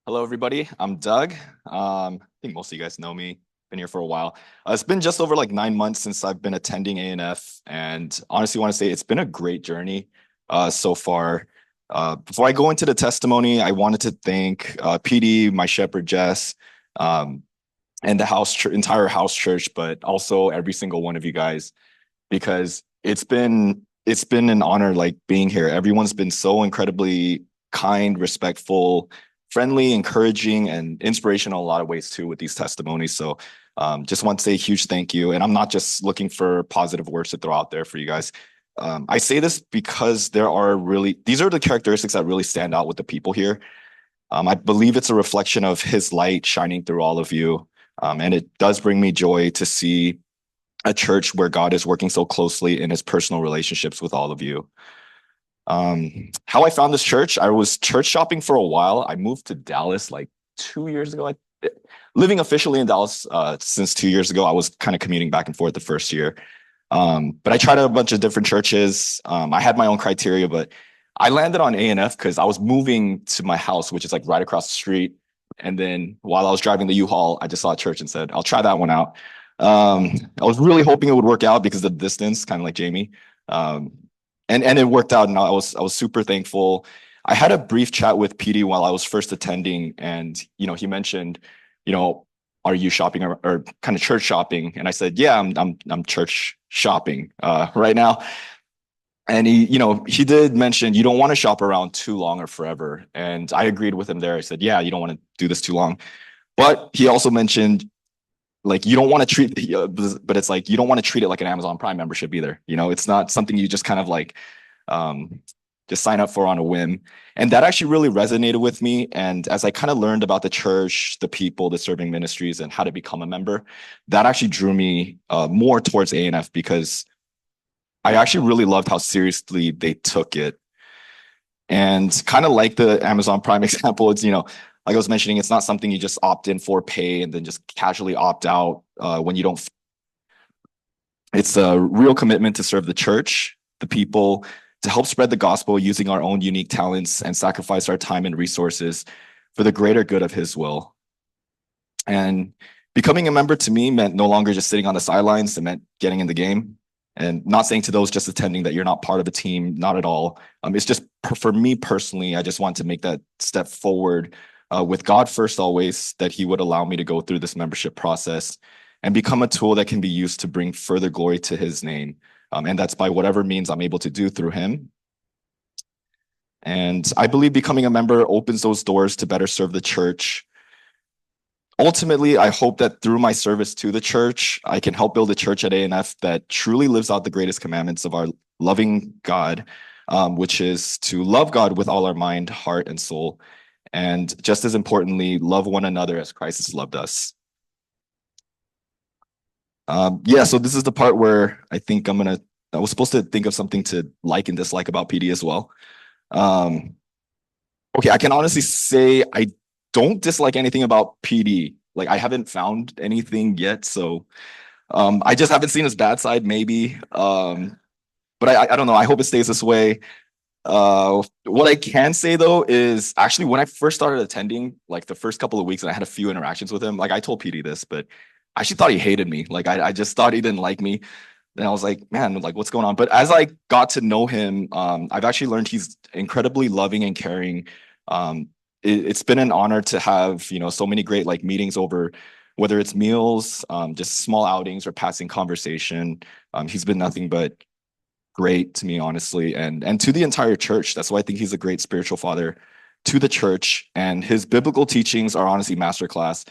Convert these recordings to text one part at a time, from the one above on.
Hello, everybody. I'm Doug. I think most of you guys know me. Been here for a while. It's been just over like 9 months since I've been attending A&F, and honestly, want to say it's been a great journey so far. Before I go into the testimony, I wanted to thank PD, my shepherd Jess, um, and the entire house church, but also every single one of you guys because it's been an honor like being here. Everyone's been so incredibly kind, respectful, friendly, encouraging, and inspirational in a lot of ways too with these testimonies. So just want to say a huge thank you. And I'm not just looking for positive words to throw out there for you guys. I say this because these are the characteristics that really stand out with the people here. I believe it's a reflection of his light shining through all of you. And it does bring me joy to see a church where God is working so closely in his personal relationships with all of you. How I found this church, I was church shopping for a while. I moved to Dallas like 2 years ago. Living officially in Dallas since 2 years ago. I was kind of commuting back and forth the first year. But I tried a bunch of different churches. I had my own criteria, but I landed on A&F because I was moving to my house, which is like right across the street. And then while I was driving the U-Haul, I just saw a church and said, I'll try that one out. I was really hoping it would work out because of the distance, kind of like Jamie. Um, and it worked out, and I was super thankful. I had a brief chat with PD while I was first attending, and he mentioned, you know, are you shopping or kind of church shopping? And I said, yeah, I'm church shopping right now. And he did mention you don't want to shop around too long or forever. And I agreed with him there. I said, yeah, you don't want to do this too long. But he also mentioned like you don't want to treat but it's like you don't want to treat it like an Amazon Prime membership either. It's not something you just kind of like um just sign up for on a whim. And that actually really resonated with me. And as I kind of learned about the church, the people, the serving ministries, and how to become a member, that actually drew me more towards A&F because I actually really loved how seriously they took it. And kind of like the Amazon Prime example, it's, like I was mentioning, it's not something you just opt in for, pay, and then just casually opt out when you don't. It's a real commitment to serve the church, the people, to help spread the gospel using our own unique talents and sacrifice our time and resources for the greater good of his will. And becoming a member to me meant no longer just sitting on the sidelines, it meant getting in the game. And not saying to those just attending that you're not part of a team, not at all. It's just for me personally, I just want to make that step forward with God first always, that he would allow me to go through this membership process and become a tool that can be used to bring further glory to his name. And that's by whatever means I'm able to do through him. And I believe becoming a member opens those doors to better serve the church. Ultimately, I hope that through my service to the church, I can help build a church at A&F that truly lives out the greatest commandments of our loving God, which is to love God with all our mind, heart, and soul. And just as importantly, love one another as Christ has loved us. Yeah, so this is the part where I was supposed to think of something to like and dislike about PD as well. Um, okay, I can honestly say I don't dislike anything about PD. Like I haven't found anything yet, so I just haven't seen his bad side, maybe. But I don't know. I hope it stays this way. What I can say though is actually when I first started attending, like the first couple of weeks, and I had a few interactions with him. Like I told PD this, but I actually thought he hated me. Like I just thought he didn't like me. And I was like, man, like what's going on? But as I got to know him, I've actually learned he's incredibly loving and caring. It's been an honor to have so many great like meetings over, whether it's meals, just small outings or passing conversation. He's been nothing but great to me, honestly, and to the entire church. That's why I think he's a great spiritual father to the church, and his biblical teachings are honestly masterclass.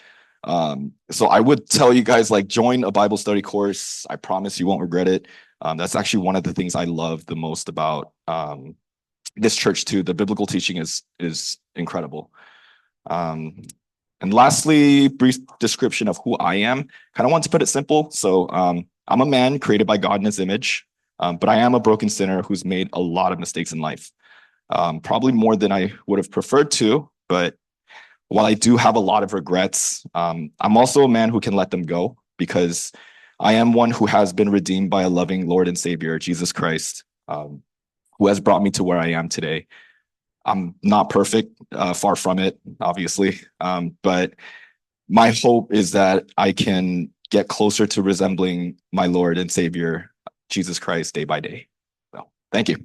So I would tell you guys, like, join a Bible study course. I promise you won't regret it. That's actually one of the things I love the most about this church too. The biblical teaching is incredible. Um, and lastly, brief description of who I am. Kind of want to put it simple. So I'm a man created by God in his image. But I am a broken sinner who's made a lot of mistakes in life, probably more than I would have preferred to. But while I do have a lot of regrets, I'm also a man who can let them go because I am one who has been redeemed by a loving Lord and Savior, Jesus Christ, who has brought me to where I am today. I'm not perfect, far from it, obviously. But my hope is that I can get closer to resembling my Lord and Savior, Jesus Christ, day by day. So, thank you.